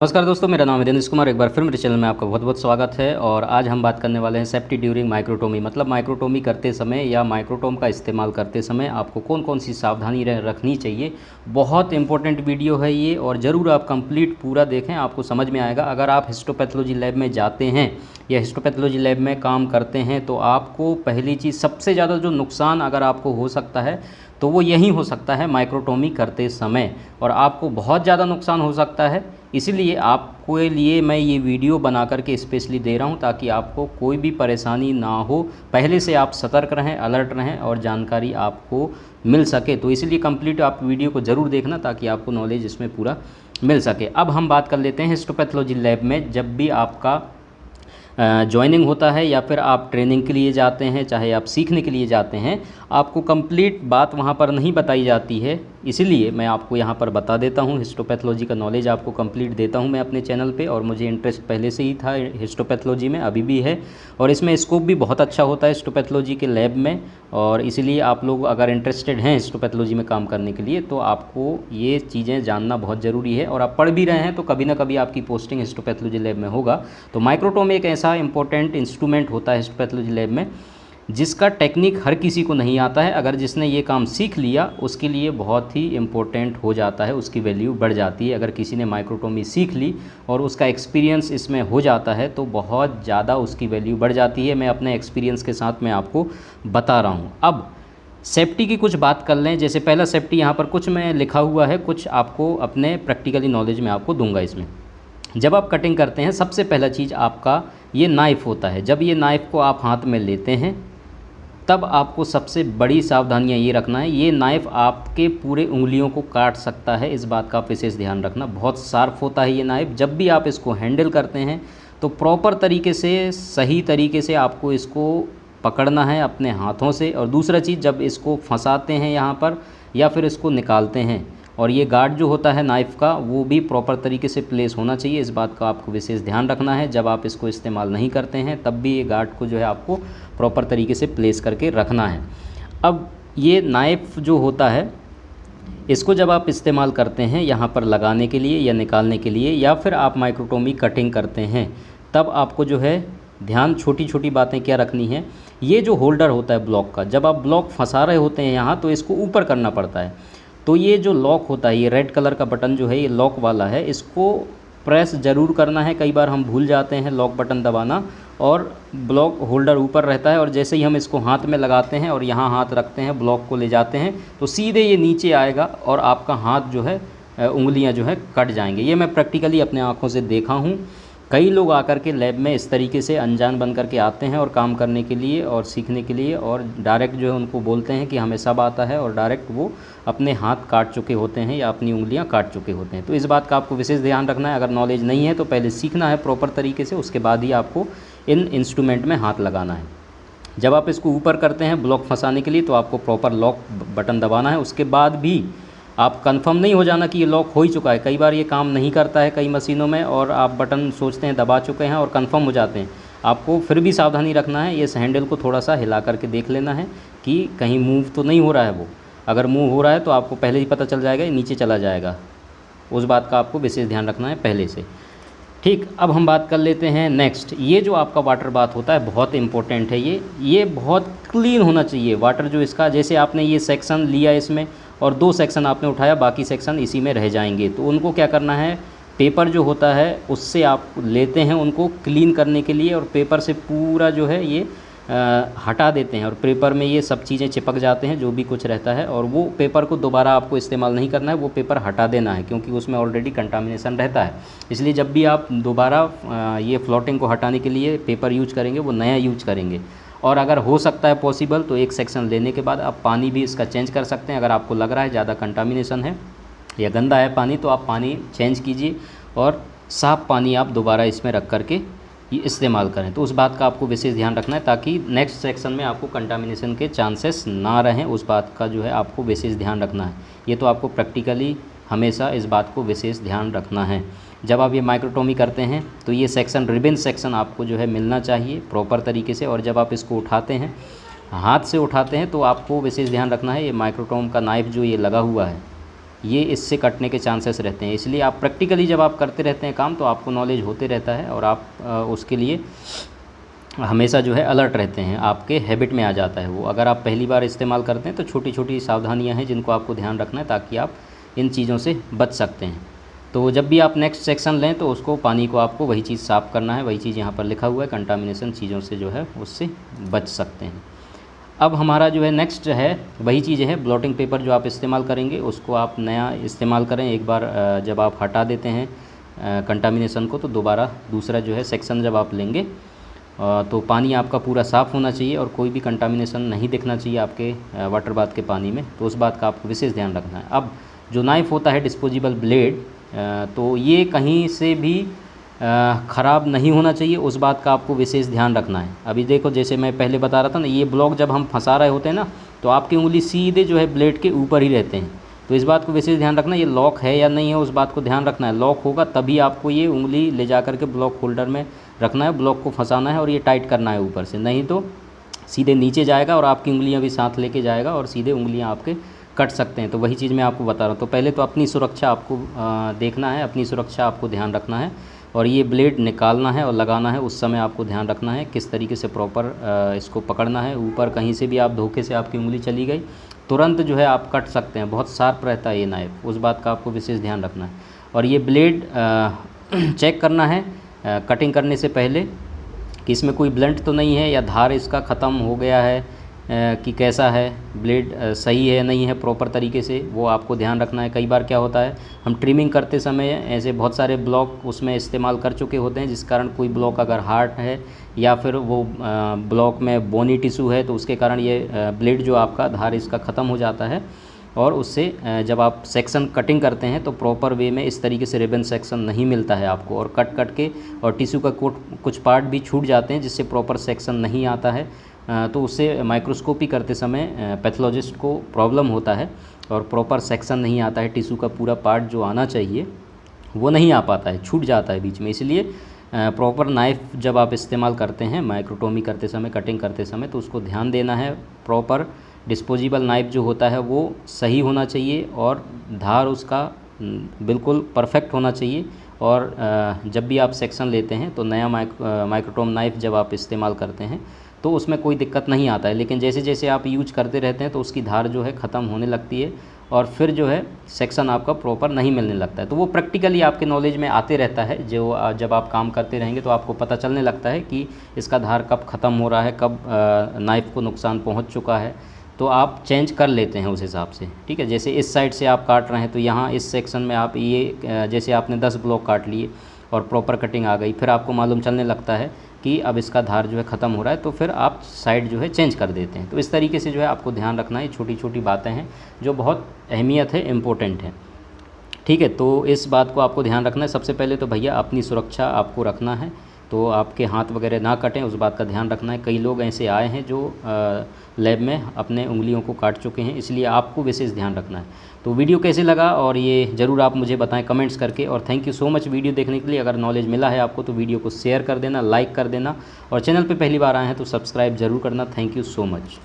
नमस्कार दोस्तों, मेरा नाम है दिनेश कुमार। एक बार फिर मेरे चैनल में आपका बहुत बहुत स्वागत है। और आज हम बात करने वाले हैं सेफ्टी ड्यूरिंग माइक्रोटोमी। मतलब माइक्रोटोमी करते समय या माइक्रोटोम का इस्तेमाल करते समय आपको कौन कौन सी सावधानी रखनी चाहिए। बहुत इंपॉर्टेंट वीडियो है ये, और ज़रूर आप कंप्लीट पूरा देखें, आपको समझ में आएगा। अगर आप हिस्टोपैथोलॉजी लैब में जाते हैं या हिस्टोपैथोलॉजी लैब में काम करते हैं तो आपको पहली चीज़, सबसे ज़्यादा जो नुकसान अगर आपको हो सकता है तो वो यही हो सकता है माइक्रोटोमी करते समय, और आपको बहुत ज़्यादा नुकसान हो सकता है। इसीलिए आपको लिए मैं ये वीडियो बना करके स्पेशली दे रहा हूँ ताकि आपको कोई भी परेशानी ना हो, पहले से आप सतर्क रहें, अलर्ट रहें और जानकारी आपको मिल सके। तो इसलिए कंप्लीट आप वीडियो को ज़रूर देखना ताकि आपको नॉलेज इसमें पूरा मिल सके। अब हम बात कर लेते हैं हिस्टोपैथोलॉजी लैब में जब भी आपका ज्वाइनिंग होता है या फिर आप ट्रेनिंग के लिए जाते हैं, चाहे आप सीखने के लिए जाते हैं, आपको कंप्लीट बात वहाँ पर नहीं बताई जाती है। इसीलिए मैं आपको यहाँ पर बता देता हूँ, हिस्टोपैथोलॉजी का नॉलेज आपको कंप्लीट देता हूँ मैं अपने चैनल पे। और मुझे इंटरेस्ट पहले से ही था हिस्टोपैथोलॉजी में, अभी भी है, और इसमें स्कोप भी बहुत अच्छा होता है हिस्टोपैथोलॉजी के लैब में। और इसीलिए आप लोग अगर इंटरेस्टेड हैं हिस्टोपैथोलॉजी में काम करने के लिए तो आपको ये चीज़ें जानना बहुत ज़रूरी है। और आप पढ़ भी रहे हैं तो कभी ना कभी आपकी पोस्टिंग हिस्टोपैथोलॉजी लैब में होगा। तो माइक्रोटोम एक ऐसा इंपॉर्टेंट इंस्ट्रूमेंट होता है हिस्टोपैथोलॉजी लैब में जिसका टेक्निक हर किसी को नहीं आता है। अगर जिसने ये काम सीख लिया उसके लिए बहुत ही इम्पोर्टेंट हो जाता है, उसकी वैल्यू बढ़ जाती है। अगर किसी ने माइक्रोटोमी सीख ली और उसका एक्सपीरियंस इसमें हो जाता है तो बहुत ज़्यादा उसकी वैल्यू बढ़ जाती है। मैं अपने एक्सपीरियंस के साथ मैं आपको बता रहा हूँ। अब सेफ्टी की कुछ बात कर लें। जैसे पहला सेफ्टी, यहाँ पर कुछ में लिखा हुआ है, कुछ आपको अपने प्रैक्टिकली नॉलेज में आपको दूंगा। इसमें जब आप कटिंग करते हैं सबसे पहला चीज़ आपका ये नाइफ़ होता है। जब ये नाइफ़ को आप हाथ में लेते हैं तब आपको सबसे बड़ी सावधानियां ये रखना है, ये नाइफ़ आपके पूरे उंगलियों को काट सकता है। इस बात का आप विशेष ध्यान रखना। बहुत शार्प होता है ये नाइफ़। जब भी आप इसको हैंडल करते हैं तो प्रॉपर तरीके से, सही तरीके से आपको इसको पकड़ना है अपने हाथों से। और दूसरा चीज़, जब इसको फंसाते हैं यहाँ पर या फिर इसको निकालते हैं, और ये गार्ड जो होता है नाइफ़ का वो भी प्रॉपर तरीके से प्लेस होना चाहिए। इस बात का आपको विशेष ध्यान रखना है। जब आप इसको इस्तेमाल नहीं करते हैं तब भी ये गार्ड को जो है आपको प्रॉपर तरीके से प्लेस करके रखना है। अब ये नाइफ़ जो होता है इसको जब आप इस्तेमाल करते हैं यहाँ पर लगाने के लिए या निकालने के लिए, या फिर आप माइक्रोटोमी कटिंग करते हैं, तब आपको जो है ध्यान, छोटी छोटी बातें क्या रखनी है। ये जो होल्डर होता है ब्लॉक का, जब आप ब्लॉक फंसा रहे होते हैं यहाँ तो इसको ऊपर करना पड़ता है। तो ये जो लॉक होता है, ये रेड कलर का बटन जो है ये लॉक वाला है, इसको प्रेस ज़रूर करना है। कई बार हम भूल जाते हैं लॉक बटन दबाना और ब्लॉक होल्डर ऊपर रहता है, और जैसे ही हम इसको हाथ में लगाते हैं और यहाँ हाथ रखते हैं, ब्लॉक को ले जाते हैं तो सीधे ये नीचे आएगा और आपका हाथ जो है, उंगलियां जो है कट जाएंगे। ये मैं प्रैक्टिकली अपने आँखों से देखा हूँ। कई लोग आकर के लैब में इस तरीके से अनजान बन करके आते हैं और काम करने के लिए और सीखने के लिए, और डायरेक्ट जो है उनको बोलते हैं कि हमें सब आता है, और डायरेक्ट वो अपने हाथ काट चुके होते हैं या अपनी उंगलियां काट चुके होते हैं। तो इस बात का आपको विशेष ध्यान रखना है। अगर नॉलेज नहीं है तो पहले सीखना है प्रॉपर तरीके से, उसके बाद ही आपको इन इंस्ट्रूमेंट में हाथ लगाना है। जब आप इसको ऊपर करते हैं ब्लॉक फंसाने के लिए तो आपको प्रॉपर लॉक बटन दबाना है। उसके बाद भी आप कंफर्म नहीं हो जाना कि ये लॉक हो ही चुका है। कई बार ये काम नहीं करता है कई मशीनों में, और आप बटन सोचते हैं दबा चुके हैं और कंफर्म हो जाते हैं। आपको फिर भी सावधानी रखना है, इस हैंडल को थोड़ा सा हिला करके देख लेना है कि कहीं मूव तो नहीं हो रहा है वो। अगर मूव हो रहा है तो आपको पहले ही पता चल जाएगा, ये नीचे चला जाएगा। उस बात का आपको विशेष ध्यान रखना है पहले से। ठीक, अब हम बात कर लेते हैं नेक्स्ट। ये जो आपका वाटर बाथ होता है बहुत इंपॉर्टेंट है। ये बहुत क्लीन होना चाहिए वाटर जो इसका। जैसे आपने ये सेक्शन लिया इसमें और 2 सेक्शन आपने उठाया, बाकी सेक्शन इसी में रह जाएंगे, तो उनको क्या करना है, पेपर जो होता है उससे आप लेते हैं उनको क्लीन करने के लिए, और पेपर से पूरा जो है ये हटा देते हैं, और पेपर में ये सब चीज़ें चिपक जाते हैं जो भी कुछ रहता है, और वो पेपर को दोबारा आपको इस्तेमाल नहीं करना है, वो पेपर हटा देना है क्योंकि उसमें ऑलरेडी कंटामिनेशन रहता है। इसलिए जब भी आप दोबारा ये फ्लोटिंग को हटाने के लिए पेपर यूज करेंगे वो नया यूज करेंगे। और अगर हो सकता है पॉसिबल तो एक सेक्शन लेने के बाद आप पानी भी इसका चेंज कर सकते हैं। अगर आपको लग रहा है ज़्यादा कंटामिनेशन है या गंदा है पानी तो आप पानी चेंज कीजिए और साफ़ पानी आप दोबारा इसमें रख करके ये इस्तेमाल करें। तो उस बात का आपको विशेष ध्यान रखना है ताकि नेक्स्ट सेक्शन में आपको कंटामिनेशन के चांसेस ना रहें। उस बात का जो है आपको विशेष ध्यान रखना है। ये तो आपको प्रैक्टिकली हमेशा इस बात को विशेष ध्यान रखना है। जब आप ये माइक्रोटोमी करते हैं तो ये सेक्शन, रिबन सेक्शन आपको जो है मिलना चाहिए प्रॉपर तरीके से। और जब आप इसको उठाते हैं, हाथ से उठाते हैं, तो आपको विशेष ध्यान रखना है ये माइक्रोटोम का नाइफ़ जो ये लगा हुआ है ये इससे कटने के चांसेस रहते हैं। इसलिए आप प्रैक्टिकली जब आप करते रहते हैं काम तो आपको नॉलेज होते रहता है और आप उसके लिए हमेशा जो है अलर्ट रहते हैं, आपके हैबिट में आ जाता है वो। अगर आप पहली बार इस्तेमाल करते हैं तो छोटी छोटी सावधानियां हैं जिनको आपको ध्यान रखना है ताकि आप इन चीज़ों से बच सकते हैं। तो जब भी आप नेक्स्ट सेक्शन लें तो उसको पानी को आपको वही चीज़ साफ़ करना है, वही चीज़ यहाँ पर लिखा हुआ है, कंटामिनेशन चीज़ों से जो है उससे बच सकते हैं। अब हमारा जो है नेक्स्ट है वही चीज़ है, ब्लॉटिंग पेपर जो आप इस्तेमाल करेंगे उसको आप नया इस्तेमाल करें। एक बार जब आप हटा देते हैं कंटामिनेशन को तो दोबारा दूसरा जो है सेक्शन जब आप लेंगे तो पानी आपका पूरा साफ़ होना चाहिए और कोई भी कंटामिनेशन नहीं दिखना चाहिए आपके वाटर बाथ के पानी में। तो उस बात का आपको विशेष ध्यान रखना है। अब जो नाइफ़ होता है डिस्पोजेबल ब्लेड, तो ये कहीं से भी ख़राब नहीं होना चाहिए, उस बात का आपको विशेष ध्यान रखना है। अभी देखो जैसे मैं पहले बता रहा था ना, ये ब्लॉक जब हम फंसा रहे होते हैं ना तो आपकी उंगली सीधे जो है ब्लेड के ऊपर ही रहते हैं। तो इस बात को विशेष ध्यान रखना, ये लॉक है या नहीं है उस बात को ध्यान रखना है। लॉक होगा तभी आपको ये उंगली ले जा करके ब्लॉक होल्डर में रखना है, ब्लॉक को फंसाना है और ये टाइट करना है ऊपर से, नहीं तो सीधे नीचे जाएगा और आपकी उंगलियां भी साथ लेके जाएगा और सीधे उंगलियां आपके कट सकते हैं। तो वही चीज़ मैं आपको बता रहा हूँ। तो पहले तो अपनी सुरक्षा आपको देखना है, अपनी सुरक्षा आपको ध्यान रखना है और ये ब्लेड निकालना है और लगाना है उस समय आपको ध्यान रखना है किस तरीके से प्रॉपर इसको पकड़ना है। ऊपर कहीं से भी आप धोखे से आपकी उंगली चली गई तुरंत जो है आप कट सकते हैं, बहुत शार्प रहता है ये नाइफ, उस बात का आपको विशेष ध्यान रखना है। और ये ब्लेड चेक करना है कटिंग करने से पहले कि इसमें कोई ब्लंट तो नहीं है या धार इसका ख़त्म हो गया है कि कैसा है, ब्लेड सही है नहीं है प्रॉपर तरीके से, वो आपको ध्यान रखना है। कई बार क्या होता है हम ट्रिमिंग करते समय ऐसे बहुत सारे ब्लॉक उसमें इस्तेमाल कर चुके होते हैं जिस कारण कोई ब्लॉक अगर हार्ड है या फिर वो ब्लॉक में बोनी टिश्यू है तो उसके कारण ये ब्लेड जो आपका धार इसका ख़त्म हो जाता है और उससे जब आप सेक्शन कटिंग करते हैं तो प्रॉपर वे में इस तरीके से रिबन सेक्शन नहीं मिलता है आपको और कट कट के और टिश्यू का कुछ पार्ट भी छूट जाते हैं जिससे प्रॉपर सेक्शन नहीं आता है। तो उससे माइक्रोस्कोपी करते समय पैथोलॉजिस्ट को प्रॉब्लम होता है और प्रॉपर सेक्शन नहीं आता है, टिश्यू का पूरा पार्ट जो आना चाहिए वो नहीं आ पाता है, छूट जाता है बीच में। इसलिए प्रॉपर नाइफ़ जब आप इस्तेमाल करते हैं माइक्रोटोमी करते समय, कटिंग करते समय, तो उसको ध्यान देना है। प्रॉपर डिस्पोजेबल नाइफ़ जो होता है वो सही होना चाहिए और धार उसका बिल्कुल परफेक्ट होना चाहिए। और जब भी आप सेक्शन लेते हैं तो नया माइक्रोटोम नाइफ़ जब आप इस्तेमाल करते हैं तो उसमें कोई दिक्कत नहीं आता है, लेकिन जैसे जैसे आप यूज करते रहते हैं तो उसकी धार जो है ख़त्म होने लगती है और फिर जो है सेक्शन आपका प्रॉपर नहीं मिलने लगता है। तो वो प्रैक्टिकली आपके नॉलेज में आते रहता है, जो जब आप काम करते रहेंगे तो आपको पता चलने लगता है कि इसका धार कब ख़त्म हो रहा है, कब नाइफ़ को नुकसान पहुंच चुका है, तो आप चेंज कर लेते हैं उस हिसाब से। ठीक है, जैसे इस साइड से आप काट रहे हैं तो यहाँ इस सेक्शन में आप ये जैसे आपने 10 ब्लॉक काट लिए और प्रॉपर कटिंग आ गई, फिर आपको मालूम चलने लगता है कि अब इसका धार जो है ख़त्म हो रहा है, तो फिर आप साइड जो है चेंज कर देते हैं। तो इस तरीके से जो है आपको ध्यान रखना है, छोटी छोटी बातें हैं जो बहुत अहमियत है, इम्पोर्टेंट है। ठीक है, तो इस बात को आपको ध्यान रखना है। सबसे पहले तो भैया अपनी सुरक्षा आपको रखना है, तो आपके हाथ वगैरह ना कटें उस बात का ध्यान रखना है। कई लोग ऐसे आए हैं जो लैब में अपने उंगलियों को काट चुके हैं, इसलिए आपको विशेष ध्यान रखना है। तो वीडियो कैसे लगा और ये ज़रूर आप मुझे बताएं कमेंट्स करके। और thank you so much video देखने के लिए। अगर नॉलेज मिला है आपको तो वीडियो को शेयर कर देना, लाइक कर देना और चैनल पे पहली बार आए हैं तो सब्सक्राइब ज़रूर करना। Thank you so much.